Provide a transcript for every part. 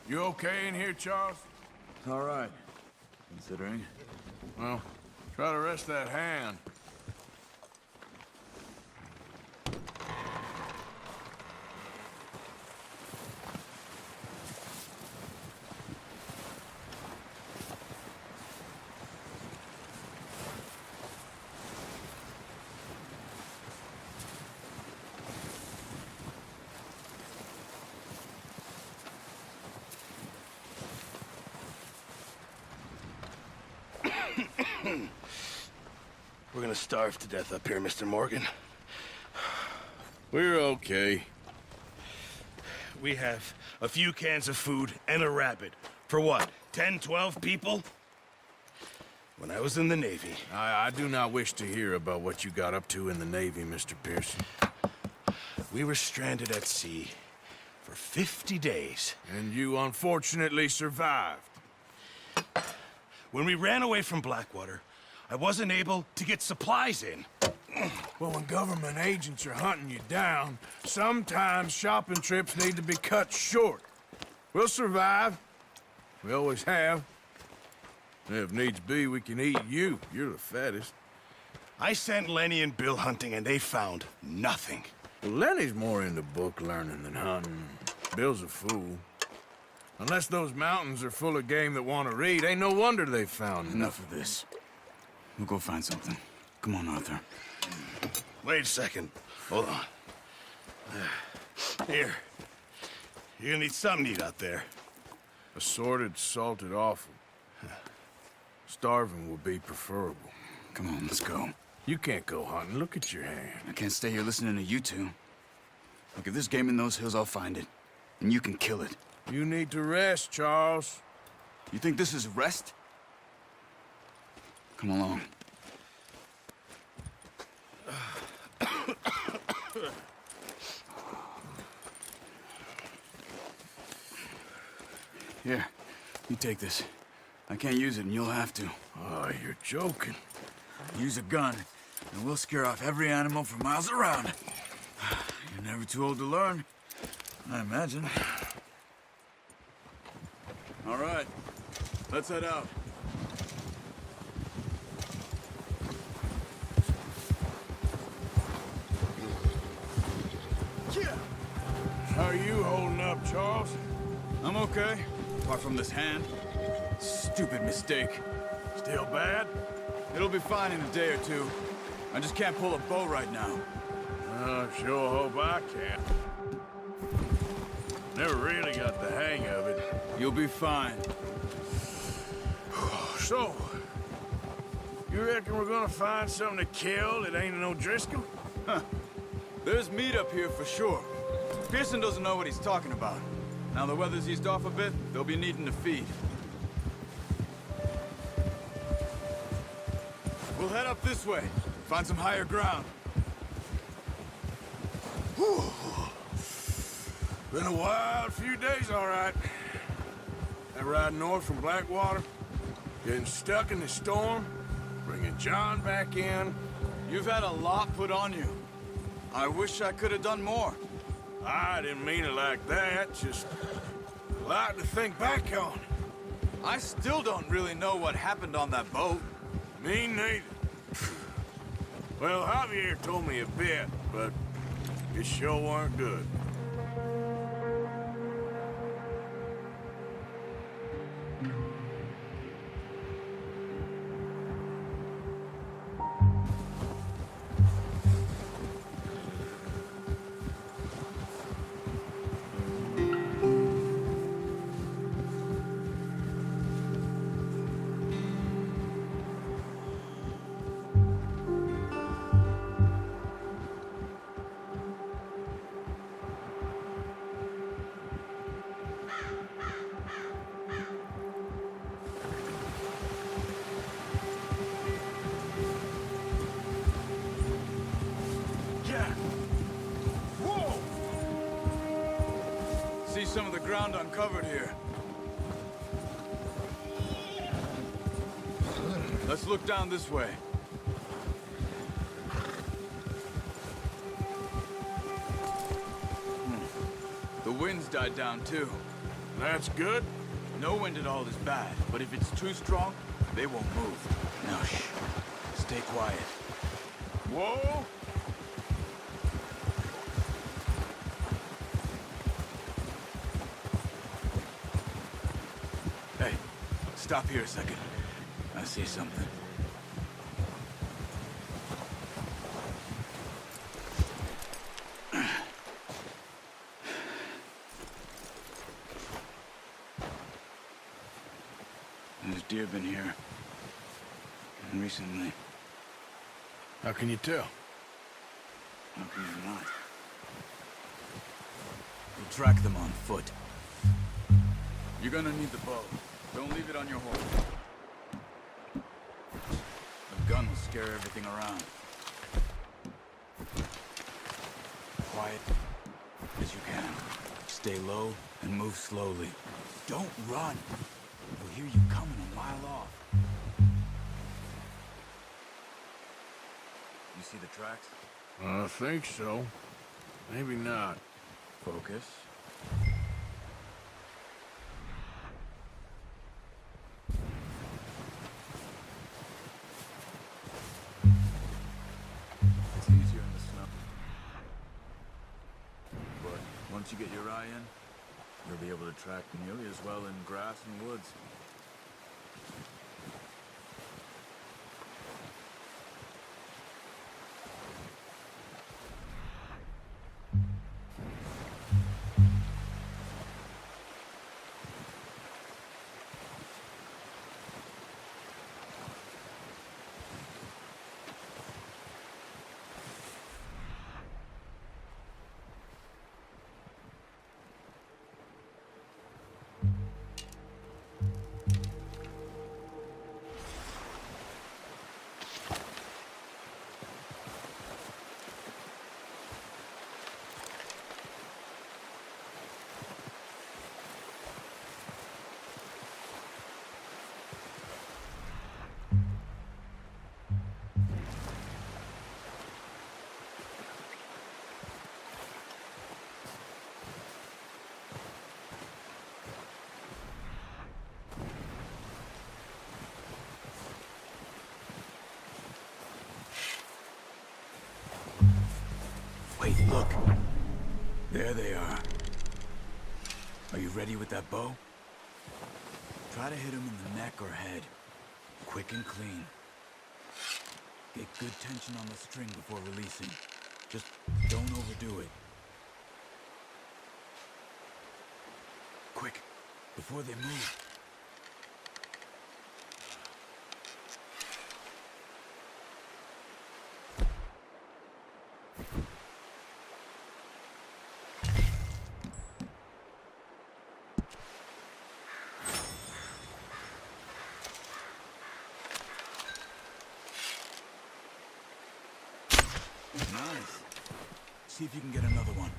You okay in here, Charles? All right, considering. Well, try to rest that hand. We're gonna starve to death up here, Mr. Morgan. We're okay. We have a few cans of food and a rabbit. For what, 10, 12 people? When I was in the Navy... I do not wish to hear about what you got up to in the Navy, Mr. Pearson. We were stranded at sea for 50 days. And you unfortunately survived. When we ran away from Blackwater, I wasn't able to get supplies in. Well, when government agents are hunting you down, sometimes shopping trips need to be cut short. We'll survive. We always have. If needs be, we can eat you. You're the fattest. I sent Lenny and Bill hunting, and they found nothing. Well, Lenny's more into book learning than hunting. Bill's a fool. Unless those mountains are full of game that want to read, ain't no wonder they found Enough of this. We'll go find something. Come on, Arthur. Wait a second. Hold on. Here. You're gonna need something to eat out there. Assorted, salted offal. Starving will be preferable. Come on, let's go. You can't go hunting. Look at your hand. I can't stay here listening to you two. Look, if there's game in those hills, I'll find it. And you can kill it. You need to rest, Charles. You think this is rest? Come along. Here, you take this. I can't use it, and you'll have to. Oh, you're joking. Use a gun, and we'll scare off every animal for miles around. You're never too old to learn, I imagine. All right, let's head out. How are you holding up, Charles? I'm okay, apart from this hand. Stupid mistake. Still bad? It'll be fine in a day or two. I just can't pull a bow right now. I sure hope I can. Never really got the hang of it. You'll be fine. So, you reckon we're gonna find something to kill that ain't no Driscoll? Huh. There's meat up here for sure. Pearson doesn't know what he's talking about. Now the weather's eased off a bit, they'll be needing to feed. We'll head up this way, find some higher ground. Whew. Been a wild few days, all right. That ride north from Blackwater, getting stuck in the storm, bringing John back in. You've had a lot put on you. I wish I could have done more. I didn't mean it like that, just a lot to think back on. I still don't really know what happened on that boat. Me neither. Well, Javier told me a bit, but it sure weren't good. See some of the ground uncovered here. Let's look down this way. The wind's died down too. That's good. No wind at all is bad, but if it's too strong, they won't move. Now shh. Stay quiet. Whoa! Hey, stop here a second. I see something. There's deer been here. Recently. How can you tell? How can you not? We'll track them on foot. You're gonna need the bow. Don't leave it on your horse. The gun will scare everything around. Quiet as you can. Stay low and move slowly. Don't run. They'll hear you coming a mile off. You see the tracks? I think so. Maybe not. Focus. It's easier in the snow. But once you get your eye in, you'll be able to track nearly as well in grass and woods. Wait, look. There they are. Are you ready with that bow? Try to hit them in the neck or head. Quick and clean. Get good tension on the string before releasing. Just don't overdo it. Quick, before they move. Nice. See if you can get another one.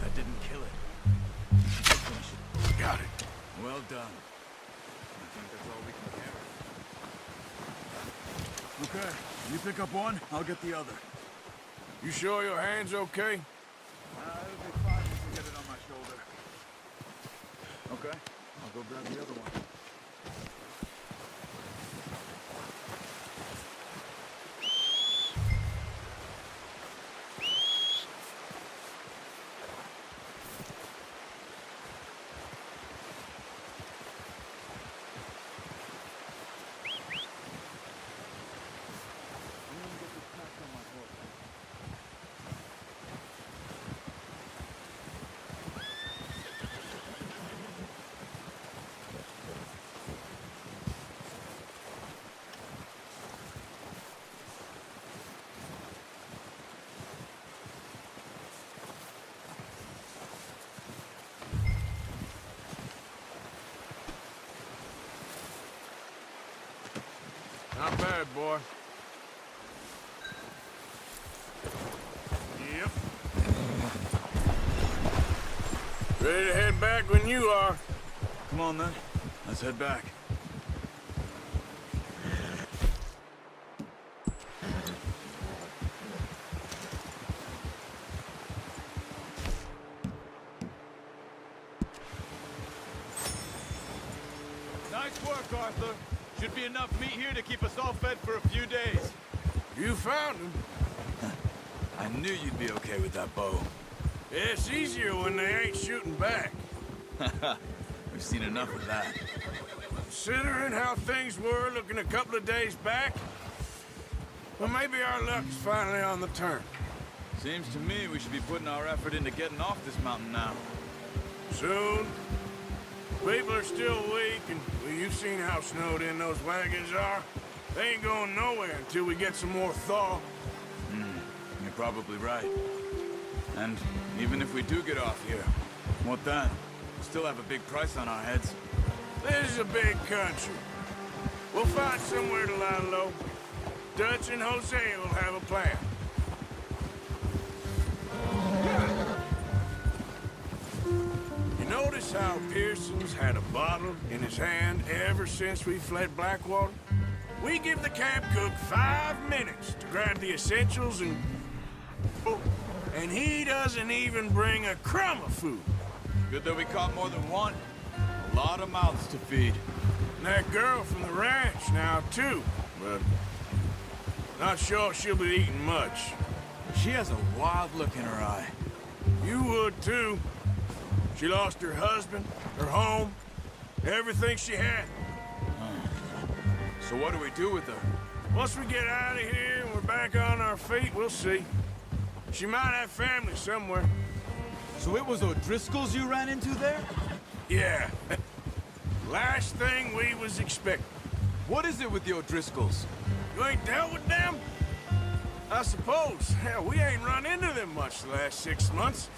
That didn't kill it. Finish it. Got it. Well done. I think that's all we can carry. Okay, you pick up one, I'll get the other. You sure your hand's okay? It'll be fine once I get it on my shoulder. Okay, I'll go grab the other one. Not bad, boy. Yep. Ready to head back when you are. Come on, then. Let's head back. Nice work, Arthur. Should be enough meat here to keep us all fed for a few days. You found him. I knew you'd be okay with that bow. It's easier when they ain't shooting back. We've seen enough of that. Considering how things were looking a couple of days back, well, maybe our luck's finally on the turn. Seems to me we should be putting our effort into getting off this mountain now. Soon. People are still weak, and well, you've seen how snowed in those wagons are. They ain't going nowhere until we get some more thaw. You're probably right. And even if we do get off here, what then? We still have a big price on our heads. This is a big country. We'll find somewhere to lie low. Dutch and Hosea will have a plan. You notice how Pearson's had a bottle in his hand ever since we fled Blackwater? We give the camp cook 5 minutes to grab the essentials and... Oh, and he doesn't even bring a crumb of food. Good that we caught more than one. A lot of mouths to feed. And that girl from the ranch now, too. But not sure she'll be eating much. She has a wild look in her eye. You would, too. She lost her husband, her home, everything she had. So what do we do with her? Once we get out of here and we're back on our feet, we'll see. She might have family somewhere. So it was O'Driscoll's you ran into there? Yeah. Last thing we was expecting. What is it with the O'Driscolls? You ain't dealt with them? I suppose. Hell, we ain't run into them much the last 6 months.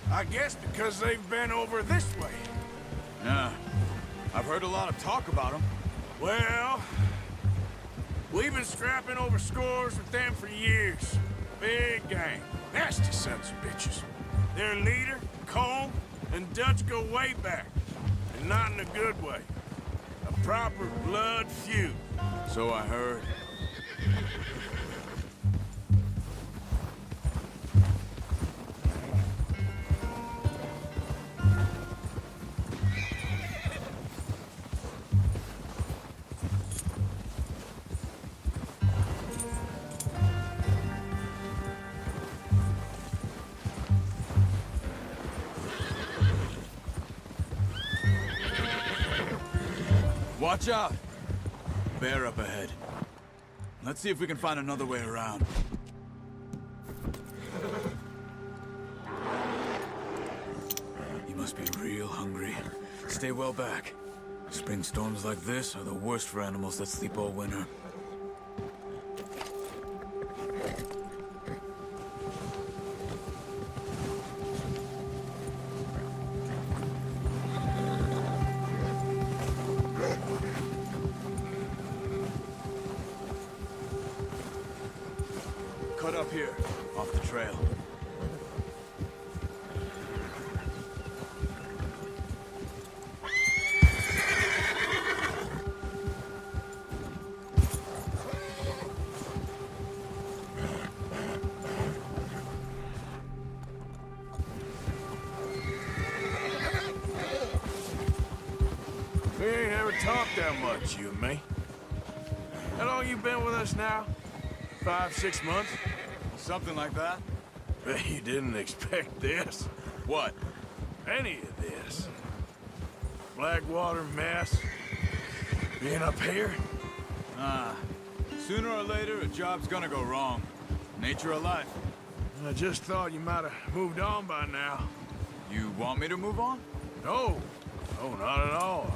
I guess because they've been over this way. Yeah. I've heard a lot of talk about them. Well, we've been scrapping over scores with them for years. Big gang. Nasty sons of bitches. Their leader, Colm, and Dutch go way back. And not in a good way. A proper blood feud. So I heard. Watch out! Bear up ahead. Let's see if we can find another way around. You must be real hungry. Stay well back. Spring storms like this are the worst for animals that sleep all winter. Cut up here, off the trail. We ain't ever talked that much, you and me. How long you been with us now? 5, 6 months? Something like that? Bet you didn't expect this. What? Any of this. Blackwater mess. Being up here? Sooner or later, a job's gonna go wrong. Nature of life. I just thought you might have moved on by now. You want me to move on? No. No, not at all.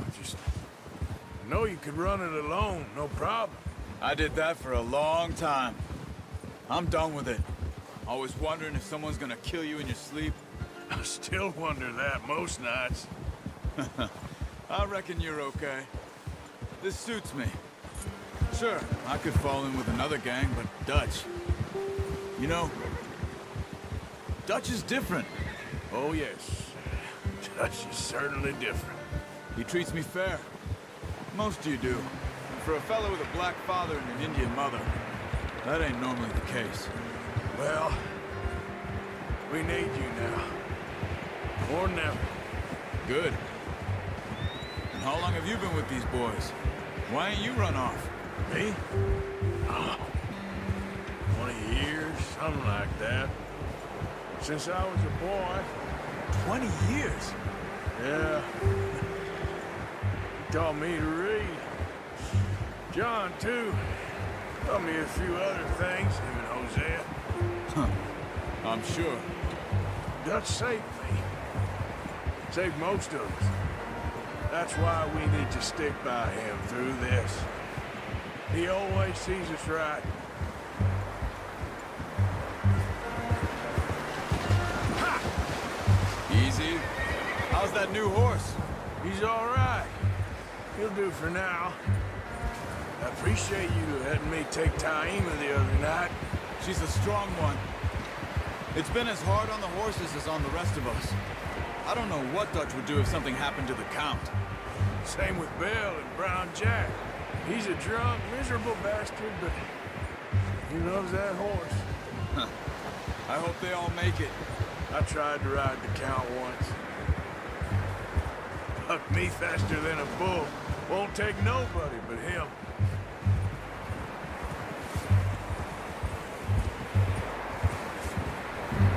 I know you could run it alone, no problem. I did that for a long time. I'm done with it. Always wondering if someone's gonna kill you in your sleep. I still wonder that most nights. I reckon you're okay. This suits me. Sure, I could fall in with another gang, but Dutch. You know, Dutch is different. Oh, yes. Dutch is certainly different. He treats me fair. Most of you do. And for a fellow with a black father and an Indian mother, that ain't normally the case. Well, we need you now. More than ever. Good. And how long have you been with these boys? Why ain't you run off? Me? Oh, 20 years, something like that. Since I was a boy. 20 years? Yeah. He taught me to read. John, too. Taught me a few other things, him and Hosea. Huh. I'm sure. Dutch saved me. Saved most of us. That's why we need to stick by him through this. He always sees us right. Easy. How's that new horse? He's all right. He'll do for now. I appreciate you letting me take Taima the other night. She's a strong one. It's been as hard on the horses as on the rest of us. I don't know what Dutch would do if something happened to the Count. Same with Bill and Brown Jack. He's a drunk, miserable bastard, but he loves that horse. Huh. I hope they all make it. I tried to ride the Count once. Bucked me faster than a bull. Won't take nobody but him.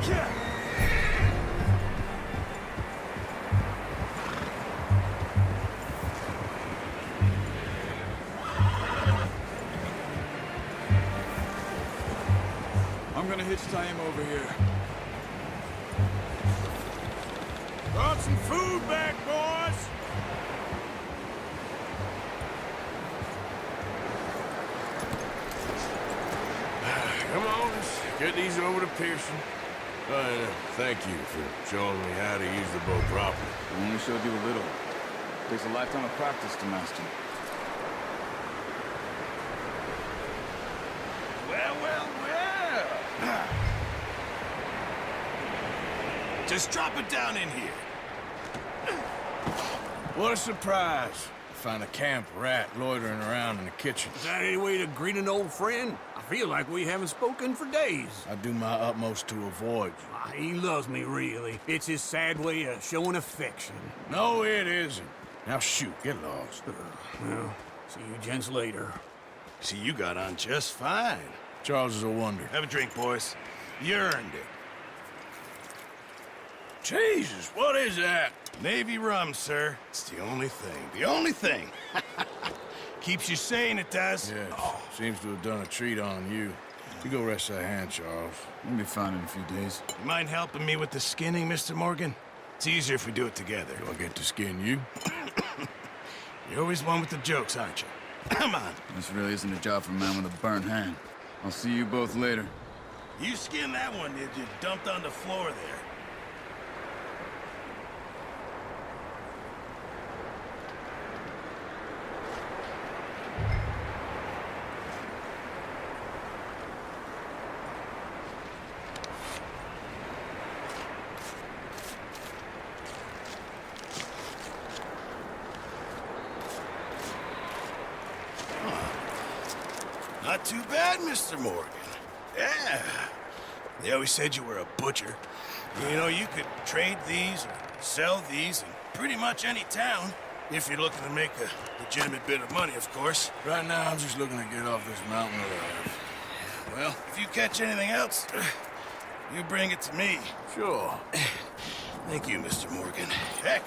Yeah. I'm gonna hitch Taima over here. Brought some food back, boys! Come on, let's get these over to Pearson. Thank you for showing me how to use the boat properly. I only showed you a little. Takes a lifetime of practice to master. Well, well, well. Just drop it down in here. What a surprise. Find a camp rat loitering around in the kitchen. Is that any way to greet an old friend? I feel like we haven't spoken for days. I do my utmost to avoid you. He loves me, really. It's his sad way of showing affection. No, it isn't. Now shoot, get lost. Well, see you gents later. See, you got on just fine. Charles is a wonder. Have a drink, boys. You earned it. Jesus, what is that? Navy rum, sir. It's the only thing. The only thing. Keeps you sane, it does. Yes, seems to have done a treat on you. You go rest that hand, Charles. We'll be fine in a few days. You mind helping me with the skinning, Mr. Morgan? It's easier if we do it together. Do I get to skin you? You're always one with the jokes, aren't you? Come on. This really isn't a job for a man with a burnt hand. I'll see you both later. You skinned that one, did you? Dumped on the floor there. Not too bad, Mr. Morgan. Yeah. They always said you were a butcher. You know, you could trade these or sell these in pretty much any town. If you're looking to make a legitimate bit of money, of course. Right now, I'm just looking to get off this mountain alive. Well, if you catch anything else, you bring it to me. Sure. Thank you, Mr. Morgan. Heck,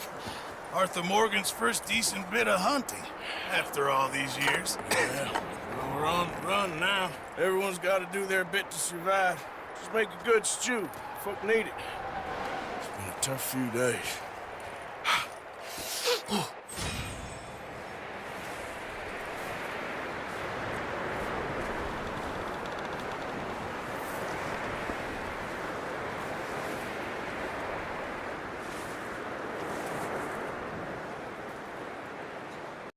Arthur Morgan's first decent bit of hunting after all these years. Yeah. Well, we're on the run now. Everyone's got to do their bit to survive. Just make a good stew. Folk need it. It's been a tough few days.